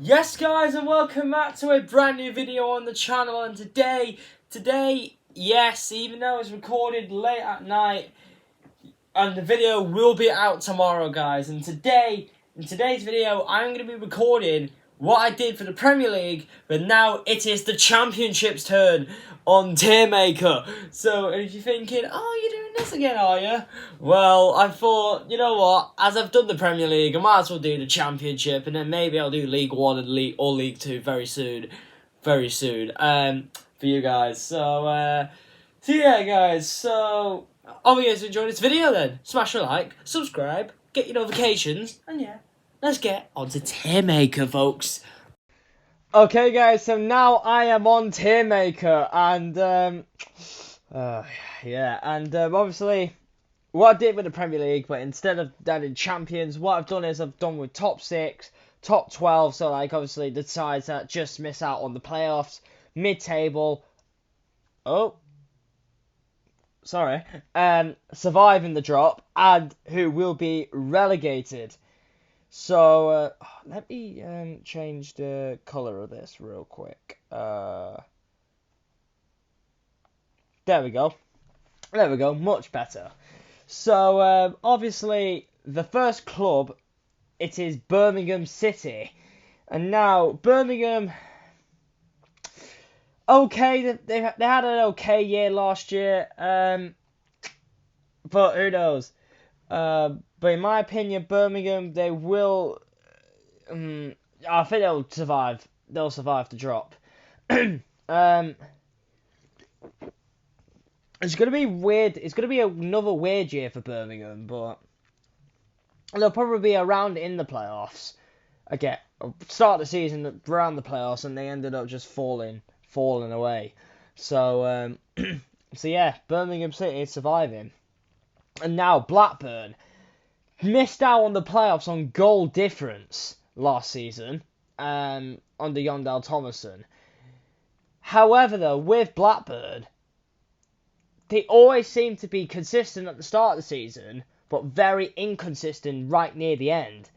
Yes guys, and welcome back to a brand new video on the channel. And today, yes, even though it's recorded late at night, and the video will be out tomorrow guys. And in today's video, I'm going to be recording what I did for the Premier League, but now it is the Championship's turn on Tier Maker. So if you're thinking, oh, you're doing this again, are you? Well, I thought, you know what, as I've done the Premier League, I might as well do the Championship, and then maybe I'll do League 1 and League 2 very soon, for you guys. So yeah guys, so hope you guys enjoyed this video then. Smash a like, subscribe, get your notifications, and yeah, let's get on to Tier Maker, folks. Okay guys, so now I am on Tier Maker, and obviously what I did with the Premier League, but instead of adding champions, what I've done is I've done with top 6, top 12, so like obviously the sides that just miss out on the playoffs, mid-table, surviving the drop, and who will be relegated. So, let me change the colour of this real quick. There we go. There we go, much better. So, obviously, the first club, it is Birmingham City. And now, Birmingham, okay, they had an okay year last year, but who knows? But in my opinion, Birmingham, they will. I think they'll survive. They'll survive the drop. It's gonna be weird. It's gonna be another weird year for Birmingham, but they'll probably be around in the playoffs. Again, start the season around the playoffs, and they ended up just falling away. So, so yeah, Birmingham City is surviving, and now Blackburn missed out on the playoffs on goal difference last season, under Yondell Thomason. However, though, with Blackburn, they always seem to be consistent at the start of the season, but very inconsistent right near the end.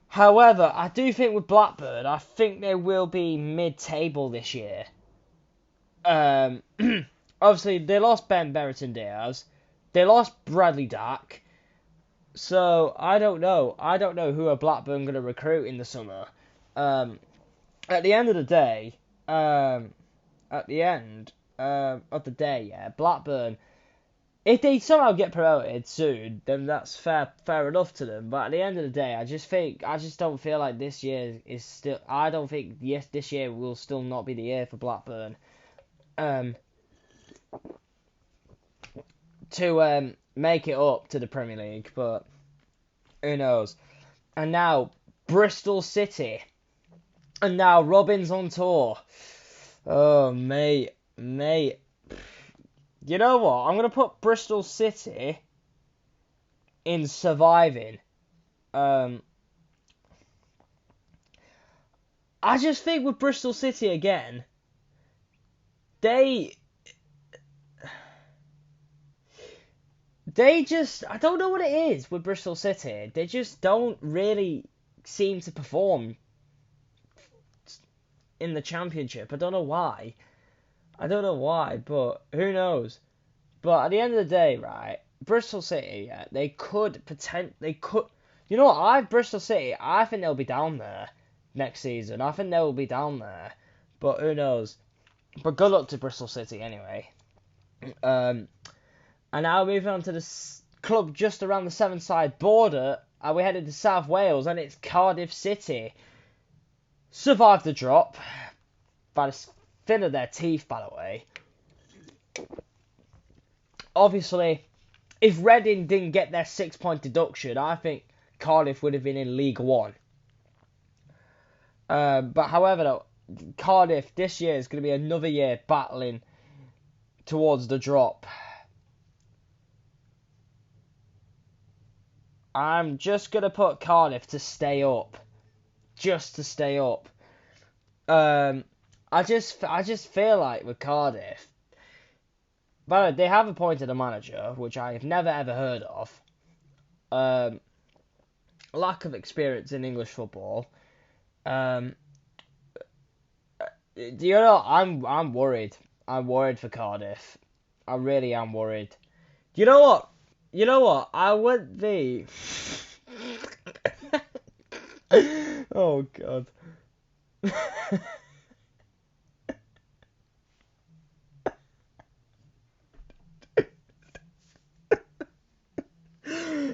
However, I do think with Blackburn, I think they will be mid-table this year. Obviously, they lost Ben Berriton Diaz. They lost Bradley Dack. So, I don't know. I don't know who are Blackburn going to recruit in the summer. At the end of the day, Blackburn, if they somehow get promoted soon, then that's fair enough to them. But at the end of the day, I just don't feel like this year is still. I don't think this year will still not be the year for Blackburn. To make it up to the Premier League, but who knows? And now Bristol City, and now Robin's on tour. Oh mate, you know what? I'm gonna put Bristol City in surviving. I just think with Bristol City again, they just, I don't know what it is with Bristol City. They just don't really seem to perform in the Championship. I don't know why, but who knows? But at the end of the day, right, Bristol City, yeah, they could. You know what? Bristol City, I think they'll be down there next season. I think they'll be down there, but who knows? But good luck to Bristol City anyway. And now moving on to the club just around the Seven-side border, we're headed to South Wales, and it's Cardiff City. Survived the drop by the skin of their teeth, by the way. Obviously, if Reading didn't get their 6-point deduction, I think Cardiff would have been in League 1. But however, though, Cardiff this year is going to be another year battling towards the drop. I'm just going to put Cardiff to stay up. Just to stay up. I just feel like with Cardiff, but they have appointed a manager, which I have never ever heard of. lack of experience in English football. You know, I'm worried. I'm worried for Cardiff. I really am worried. You know what? You know what? I would be. Oh God.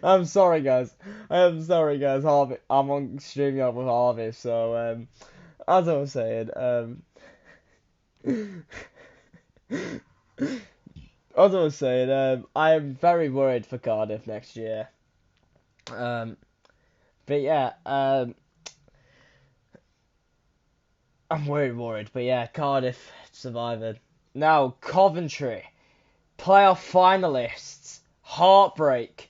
I'm sorry, guys. I'm sorry, guys. Harvey, I'm on streaming up with Harvey. So, as I was saying, I am very worried for Cardiff next year. But yeah, I'm worried. But yeah, Cardiff surviving. Now, Coventry, playoff finalists, heartbreak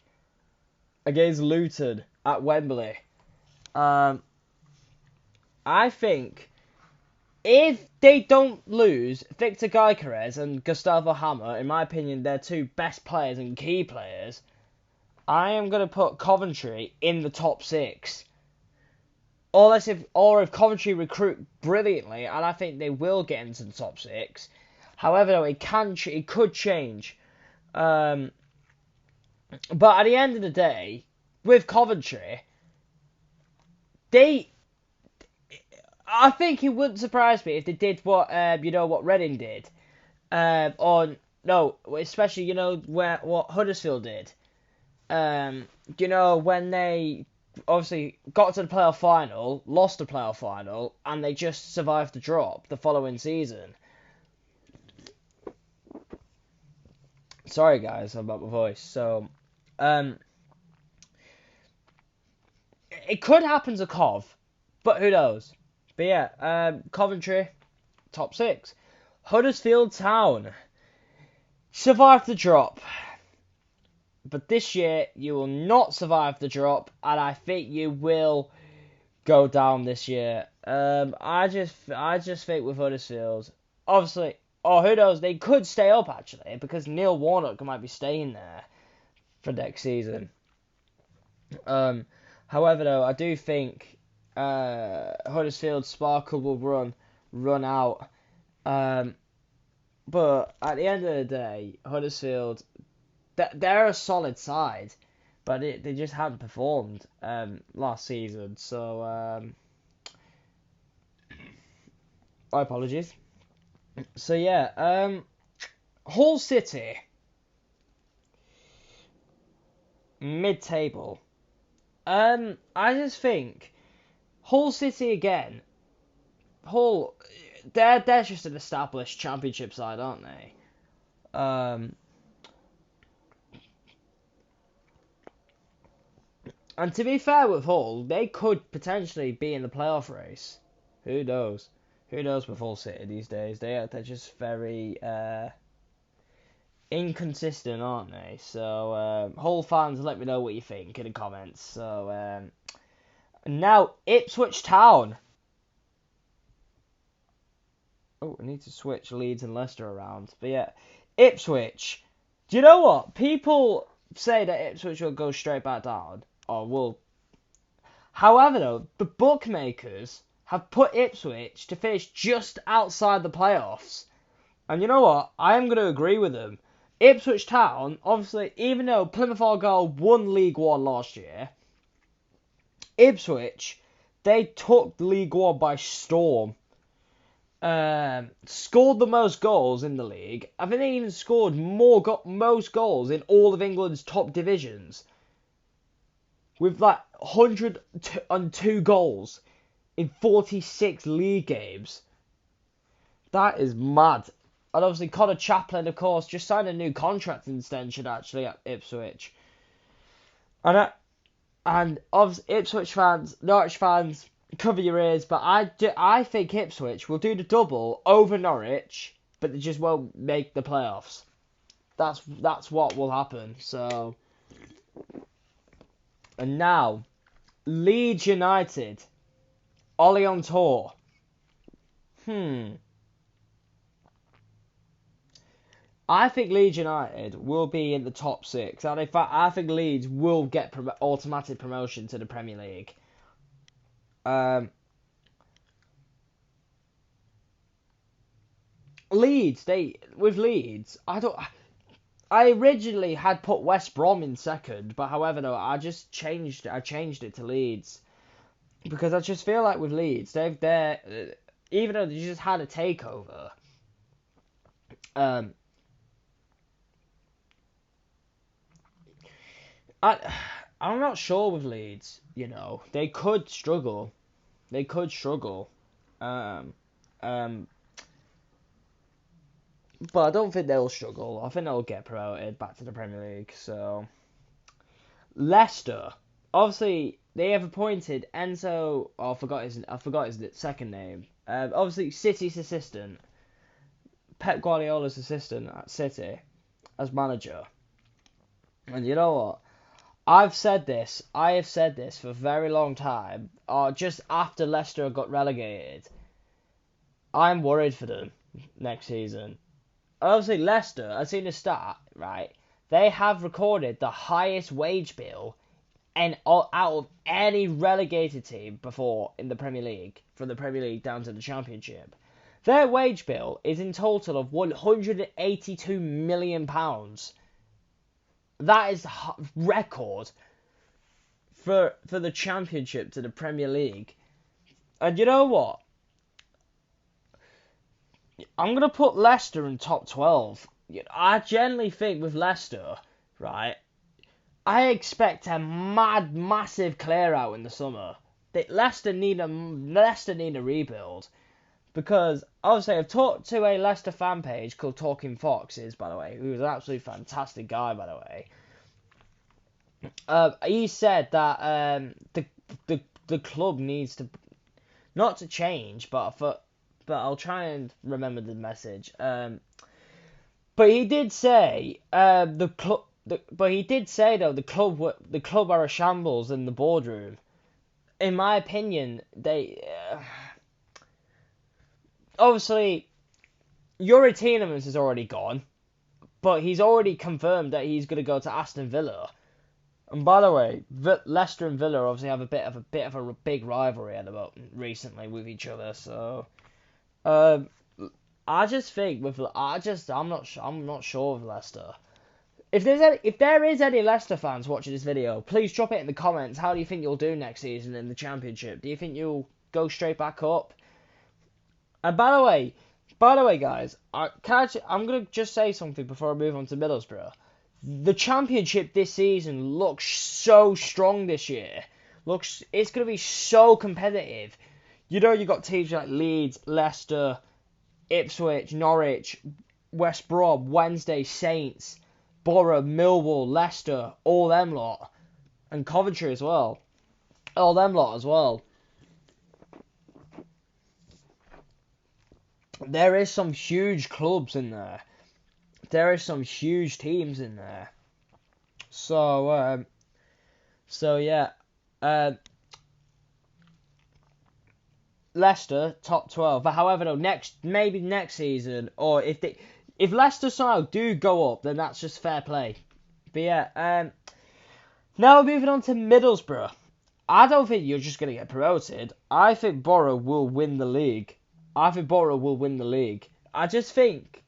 against Luton at Wembley. I think if they don't lose Victor Gyökeres and Gustavo Hammer, in my opinion, they're two best players and key players, I am going to put Coventry in the top 6. Or if Coventry recruit brilliantly, and I think they will get into the top 6. However, though, it could change. But at the end of the day, with Coventry, I think it wouldn't surprise me if they did what Reading did, especially what Huddersfield did. When they obviously got to the playoff final, lost the playoff final, and they just survived the drop the following season. Sorry guys about my voice. So, it could happen to Cov, but who knows? But yeah, Coventry, top 6. Huddersfield Town survived the drop. But this year, you will not survive the drop, and I think you will go down this year. I just think with Huddersfield, obviously, who knows, they could stay up actually, because Neil Warnock might be staying there for next season. However, though, I do think Huddersfield's sparkle will run out. But at the end of the day, Huddersfield, they're a solid side, but they just haven't performed last season. So my apologies. So yeah, Hull City, mid-table. I just think Hull City again. Hull, they're just an established championship side, aren't they? And to be fair with Hull, they could potentially be in the playoff race. Who knows? Who knows with Hull City these days? They're just very inconsistent, aren't they? So Hull fans, let me know what you think in the comments. So now Ipswich Town. Oh, I need to switch Leeds and Leicester around. But yeah, Ipswich. Do you know what? People say that Ipswich will go straight back down. Or will. However, though, the bookmakers have put Ipswich to finish just outside the playoffs. And you know what? I am going to agree with them. Ipswich Town, obviously, even though Plymouth Argyle won League One last year, Ipswich, they took League One by storm. Scored the most goals in the league. I think they even scored most goals in all of England's top divisions. With like 102 goals in 46 league games. That is mad. And obviously Connor Chaplin, of course, just signed a new contract extension actually at Ipswich. And obviously Ipswich fans, Norwich fans, cover your ears, but I think Ipswich will do the double over Norwich, but they just won't make the playoffs. That's what will happen. So, and now Leeds United, Ollie on tour. I think Leeds United will be in the top 6, and in fact, I think Leeds will get automatic promotion to the Premier League. Leeds, I originally had put West Brom in second, but however, no, I changed it to Leeds because I just feel like with Leeds, even though they just had a takeover, I'm not sure with Leeds. You know, they could struggle. But I don't think they'll struggle. I think they'll get promoted back to the Premier League. So, Leicester, obviously they have appointed Enzo. Oh, I forgot his second name. Obviously City's assistant, Pep Guardiola's assistant at City, as manager. And you know what? I have said this for a very long time. Just after Leicester got relegated, I'm worried for them next season. Obviously, Leicester, I've seen a stat, right? They have recorded the highest wage bill out of any relegated team before in the Premier League, from the Premier League down to the Championship. Their wage bill is in total of £182 million. That is record for the Championship to the Premier League. And you know what? I'm going to put Leicester in top 12. I generally think with Leicester, right, I expect a massive clear out in the summer. Leicester need a rebuild. Because, obviously, I've talked to a Leicester fan page called Talking Foxes, by the way, who's an absolutely fantastic guy, by the way. He said that the club needs to, not to change, but I'll try and remember the message. But he did say the club are a shambles in the boardroom. In my opinion, they obviously Youri Tielemans is already gone, but he's already confirmed that he's going to go to Aston Villa. And by the way, Leicester and Villa obviously have a bit of a big rivalry at the moment recently with each other. So. I just think I'm not sure with Leicester. If there is any Leicester fans watching this video, please drop it in the comments. How do you think you'll do next season in the Championship? Do you think you'll go straight back up? And by the way, guys, I'm gonna just say something before I move on to Middlesbrough. The Championship this season looks so strong this year. It's gonna be so competitive. You know, you got teams like Leeds, Leicester, Ipswich, Norwich, West Brom, Wednesday, Saints, Borough, Millwall, Leicester, all them lot. And Coventry as well. All them lot as well. There is some huge clubs in there. There is some huge teams in there. So yeah. Leicester top 12, but however, no, maybe next season, or if Leicester somehow do go up, then that's just fair play. But yeah, now we're moving on to Middlesbrough. I don't think you're just gonna get promoted. I think Borough will win the league. I just think.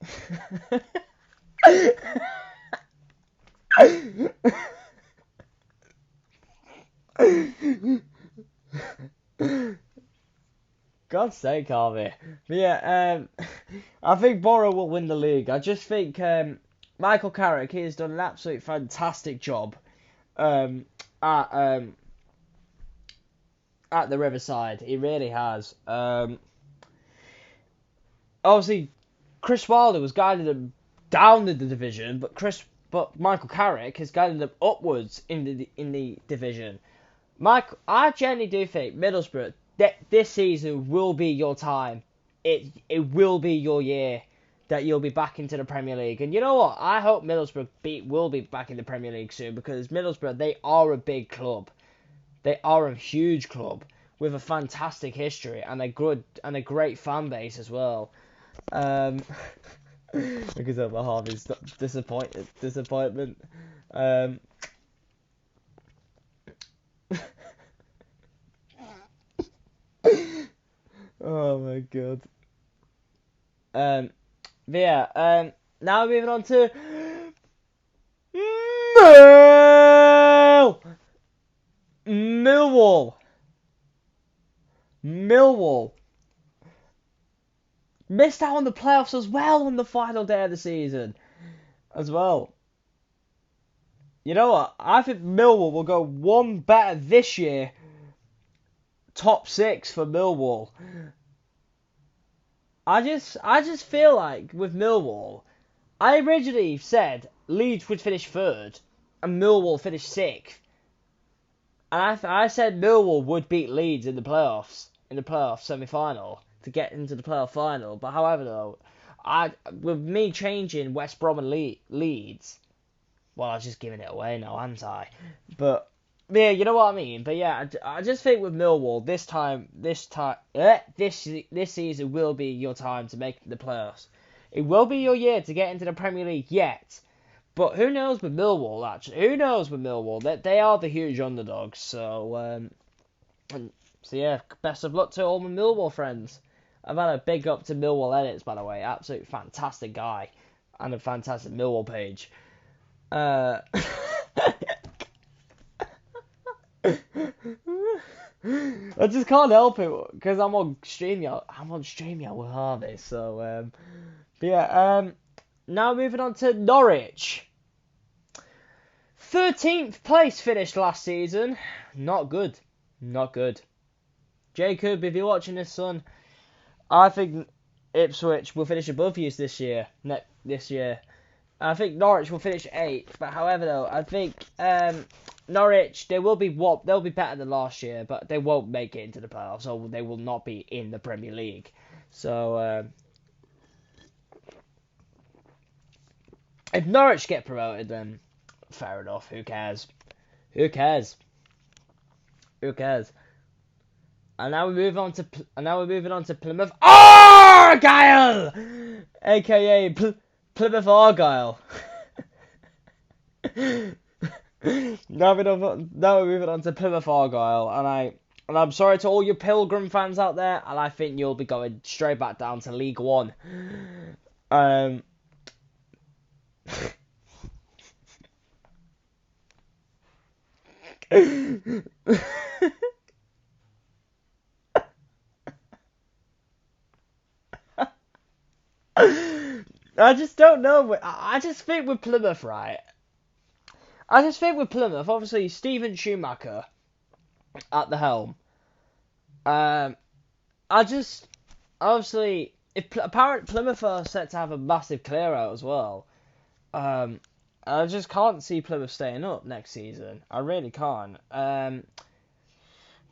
God's sake, Harvey. But yeah, I think Borough will win the league. I just think Michael Carrick, he has done an absolute fantastic job at the Riverside. He really has. Obviously, Chris Wilder was guiding them down in the division, but Michael Carrick has guided them upwards in the division. I genuinely do think Middlesbrough, this season will be your time. It will be your year that you'll be back into the Premier League. And you know what? I hope Middlesbrough will be back in the Premier League soon, because Middlesbrough, they are a big club. They are a huge club with a fantastic history and a great fan base as well. because of Harvey's disappointment. Oh my god. But yeah, now moving on to Millwall. Missed out on the playoffs as well on the final day of the season as well. You know what? I think Millwall will go one better this year. Top 6 for Millwall. I just feel like with Millwall, I originally said Leeds would finish 3rd and Millwall finish 6th. And I said Millwall would beat Leeds in the playoffs semi-final to get into the playoff final. But however though, with me changing West Brom and Leeds, well, I was just giving it away now, hadn't I? But yeah, you know what I mean. But yeah, I just think with Millwall this season will be your time to make the playoffs. It will be your year to get into the Premier League yet. But who knows with Millwall, actually? Who knows with Millwall? They are the huge underdogs. So yeah, best of luck to all my Millwall friends. I've had a big up to Millwall Edits, by the way. Absolute fantastic guy. And a fantastic Millwall page. I just can't help it because I'm on StreamYard with Harvey. So, but yeah, now moving on to Norwich. 13th place finished last season. Not good. Jacob, if you're watching this, son, I think Ipswich will finish above you this year. I think Norwich will finish 8th. But however, though, I think Norwich they'll be better than last year, but they won't make it into the playoffs, so they will not be in the Premier League. So if Norwich get promoted, then fair enough. Who cares? And now we're moving on to Plymouth Argyle, aka Plymouth Argyle. Now we're moving on to Plymouth Argyle, and I'm sorry to all your Pilgrim fans out there, and I think you'll be going straight back down to League One. I just don't know. I just think with Plymouth, right? Obviously, Steven Schumacher at the helm. Obviously, apparently Plymouth are set to have a massive clear out as well. I just can't see Plymouth staying up next season. I really can't. But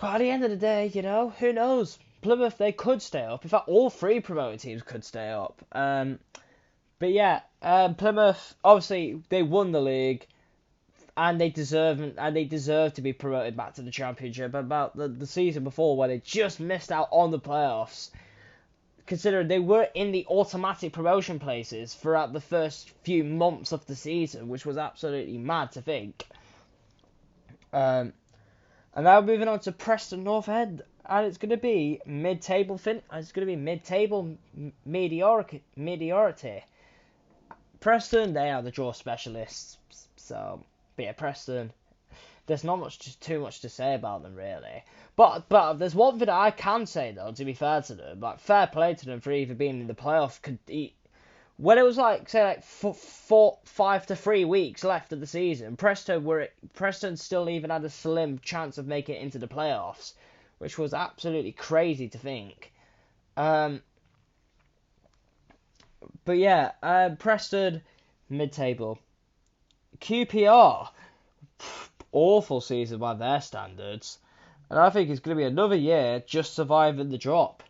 at the end of the day, you know, who knows? Plymouth, they could stay up. In fact, all 3 promoted teams could stay up. But yeah, Plymouth, obviously, they won the league, and they deserve to be promoted back to the Championship. About the season before, where they just missed out on the playoffs, considering they were in the automatic promotion places throughout the first few months of the season, which was absolutely mad to think. And now moving on to Preston North End, and it's going to be mid-table mediocrity. Preston, they are the draw specialists. So, but yeah, Preston, there's not too much to say about them really. But there's one thing that I can say though, to be fair to them, like fair play to them for even being in the playoff. When it was like 5 to 3 weeks left of the season, Preston still even had a slim chance of making it into the playoffs, which was absolutely crazy to think. But yeah, Preston mid-table. QPR, awful season by their standards, and I think it's going to be another year just surviving the drop.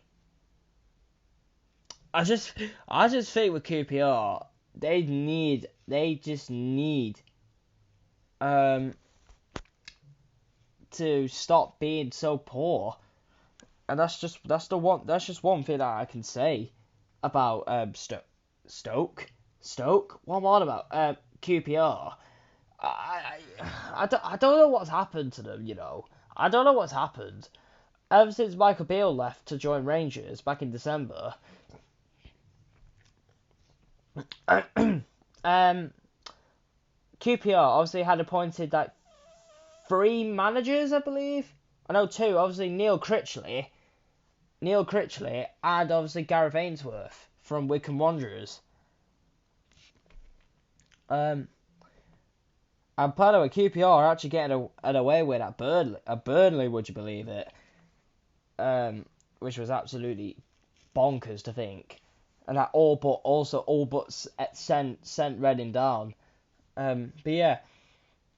I just think with QPR, they just need to stop being so poor, and that's just one thing that I can say about Stoke. What am I on about? QPR. I don't know what's happened to them, I don't know what's happened. Ever since Michael Beale left to join Rangers back in December, QPR obviously had appointed like 3 managers, I believe. I know 2. Obviously Neil Critchley, and obviously Gareth Ainsworth from Wycombe Wanderers. And by the way, QPR are actually getting an away win at Burnley, would you believe it? Which was absolutely bonkers to think, and that all but sent Reading down. But yeah,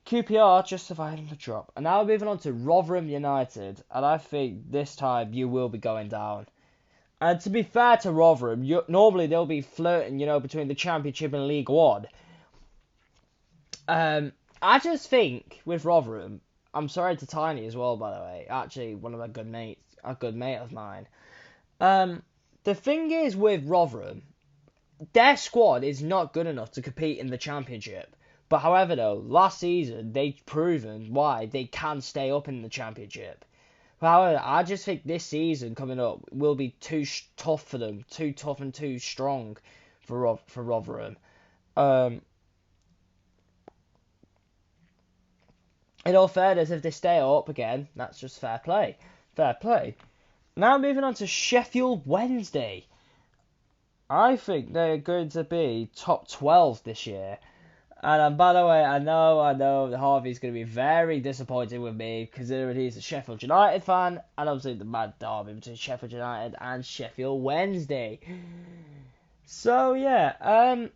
QPR just surviving the drop, and now moving on to Rotherham United, and I think this time you will be going down. And to be fair to Rotherham, normally they'll be flirting, between the Championship and League One. I just think with Rotherham, I'm sorry to Tiny as well, by the way. Actually, one of my good mates, a good mate of mine. The thing is with Rotherham, their squad is not good enough to compete in the Championship. But however, though, last season they've proven why they can stay up in the Championship. But however, I just think this season coming up will be too tough for them, too tough and too strong for Rotherham. In all fairness, if they stay up again, that's just fair play. Fair play. Now moving on to Sheffield Wednesday. I think they're going to be top 12 this year. And by the way, I know that Harvey's going to be very disappointed with me, considering he's a Sheffield United fan, and obviously the mad derby between Sheffield United and Sheffield Wednesday. So yeah,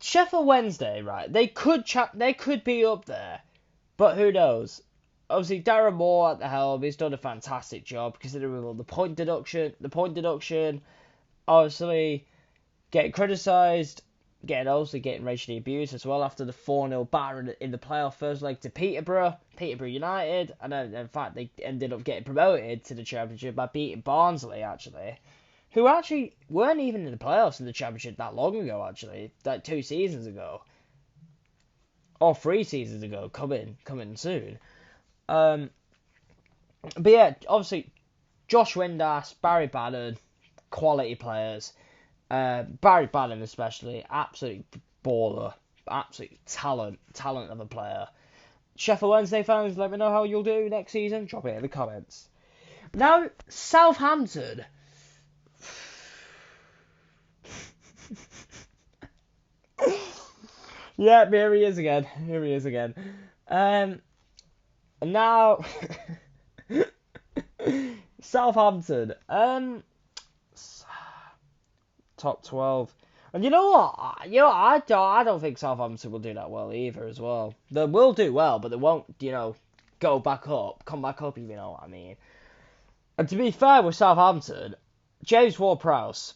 Sheffield Wednesday, right? They could be up there, but who knows? Obviously, Darren Moore at the helm, he's done a fantastic job considering all the point deduction, obviously getting criticised, getting racially abused as well after the 4-0 batter in the playoff first leg to Peterborough United, and then in fact they ended up getting promoted to the Championship by beating Barnsley actually, who actually weren't even in the playoffs in the Championship that long ago actually, like 2 seasons ago, or 3 seasons ago, coming soon. But yeah, obviously, Josh Windass, Barry Bannon, quality players. Barry Bannon especially, absolute baller, absolute talent of a player. Sheffield Wednesday fans, let me know how you'll do next season. Drop it in the comments. Now, Southampton. Yeah, here he is again. Now, Southampton, top 12. And you know what? I don't think Southampton will do that well either as well. They will do well, but they won't, come back up, if you know what I mean. And to be fair with Southampton, James Ward-Prowse,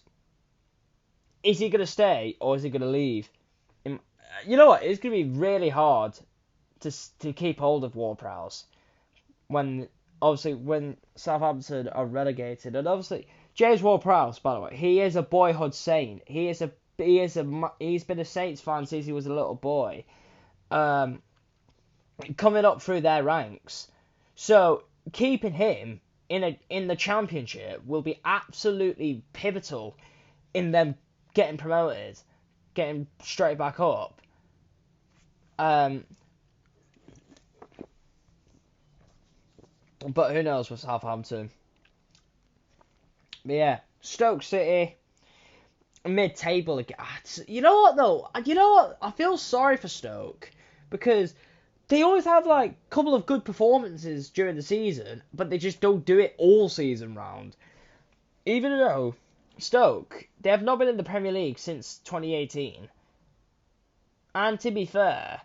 is he going to stay or is he going to leave? You know what? It's going to be really hard to keep hold of Ward-Prowse when Southampton are relegated. And obviously, James Ward-Prowse, by the way, he is a boyhood Saint. He's been a Saints fan since he was a little boy, coming up through their ranks. So keeping him in the Championship will be absolutely pivotal in them getting promoted, getting straight back up. But who knows with Southampton. But yeah, Stoke City, mid-table again. You know what though? I feel sorry for Stoke because they always have like a couple of good performances during the season, but they just don't do it all season round. Even though Stoke, they have not been in the Premier League since 2018. And to be fair,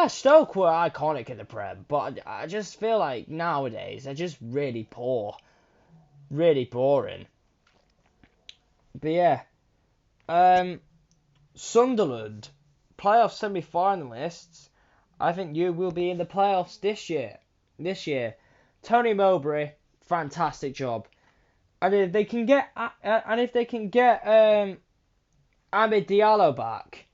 Stoke were iconic in the Prem, but I just feel like nowadays they're just really poor. Really boring. But yeah. Sunderland, playoff semi-finalists. I think you will be in the playoffs this year. Tony Mowbray, fantastic job. And if they can get Amid Diallo back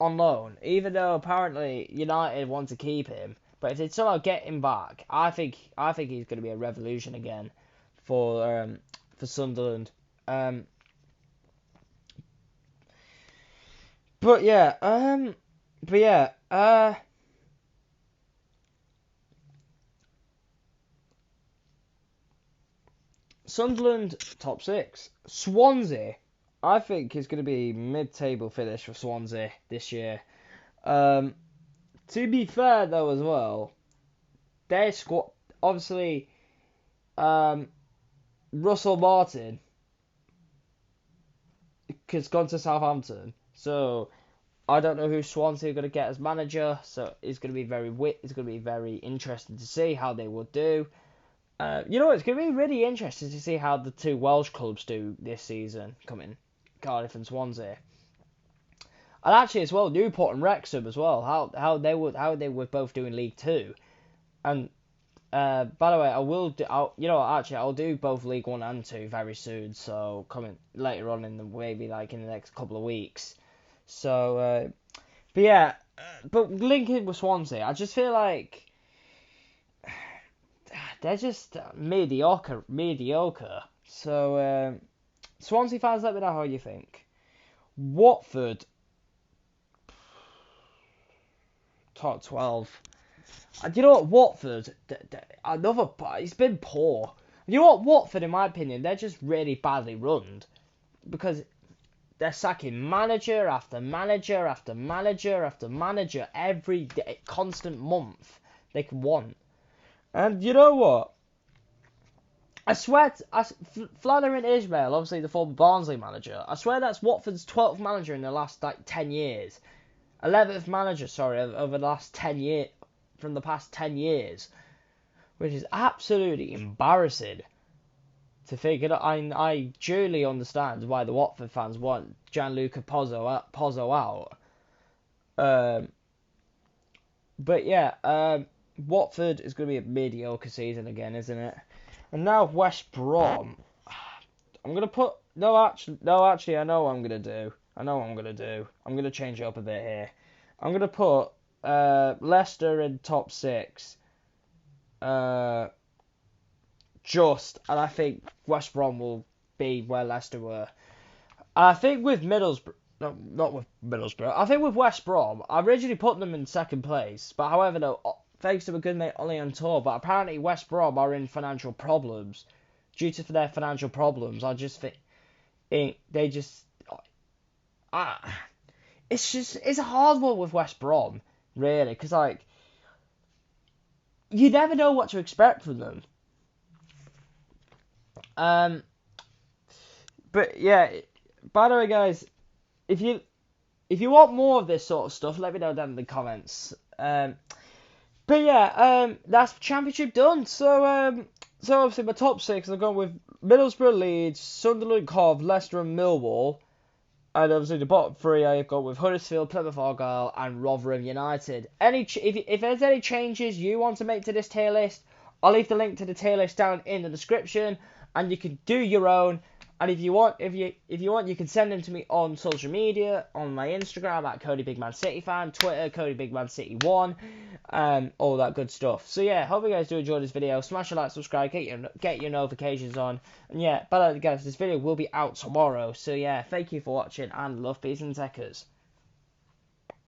on loan, even though apparently United want to keep him, but if they somehow get him back, I think he's going to be a revolution again for Sunderland. Sunderland top 6. Swansea, I think is going to be mid-table finish for Swansea this year. To be fair though, as well, their squad obviously, Russell Martin has gone to Southampton, so I don't know who Swansea are going to get as manager. So it's going to be very interesting to see how they will do. It's going to be really interesting to see how the two Welsh clubs do this season coming, Cardiff and Swansea. And actually as well, Newport and Wrexham as well, how they would both do in League 2. And by the way, I'll do both League 1 and 2 very soon, so coming later on in the next couple of weeks. So but linking with Swansea, I just feel like they're just mediocre. So, Swansea fans, let me know how you think. Watford, top 12. And you know what, Watford, it's been poor. You know what, Watford, in my opinion, they're just really badly run. Because they're sacking manager after manager after manager after manager every day, constant month they can want. And you know what? I swear, Flannery Ismail, obviously the former Barnsley manager, I swear that's Watford's 12th manager in the last 10 years. 11th manager, over the last 10 years, from the past 10 years. Which is absolutely embarrassing to think. I duly understand why the Watford fans want Gianluca Pozzo out. Watford is going to be a mediocre season again, isn't it? And now West Brom. I'm going to put... No, actually, I know what I'm going to do. I'm going to change it up a bit here. I'm going to put Leicester in top 6. And I think West Brom will be where Leicester were. I think with Middlesbrough... No, not with Middlesbrough. I think with West Brom, I originally put them in second place. But however, though, thanks to a good mate Ollie on tour, but apparently West Brom are in financial problems. Due to their financial problems, I just think they just... it's a hard one with West Brom, really, because, like, you never know what to expect from them. But yeah, by the way, guys, if you want more of this sort of stuff, let me know down in the comments. That's Championship done. So obviously my top 6, I've gone with Middlesbrough, Leeds, Sunderland, Cov, Leicester, and Millwall. And obviously the bottom 3, I've gone with Huddersfield, Plymouth Argyle, and Rotherham United. If there's any changes you want to make to this tier list, I'll leave the link to the tier list down in the description, and you can do your own. And if you want, you can send them to me on social media, on my Instagram at CodyBigManCityFan, Twitter CodyBigManCity1, all that good stuff. So yeah, hope you guys do enjoy this video. Smash a like, subscribe, get your notifications on, and yeah, by the way, guys, this video will be out tomorrow. So yeah, thank you for watching, and love, peace, and techers.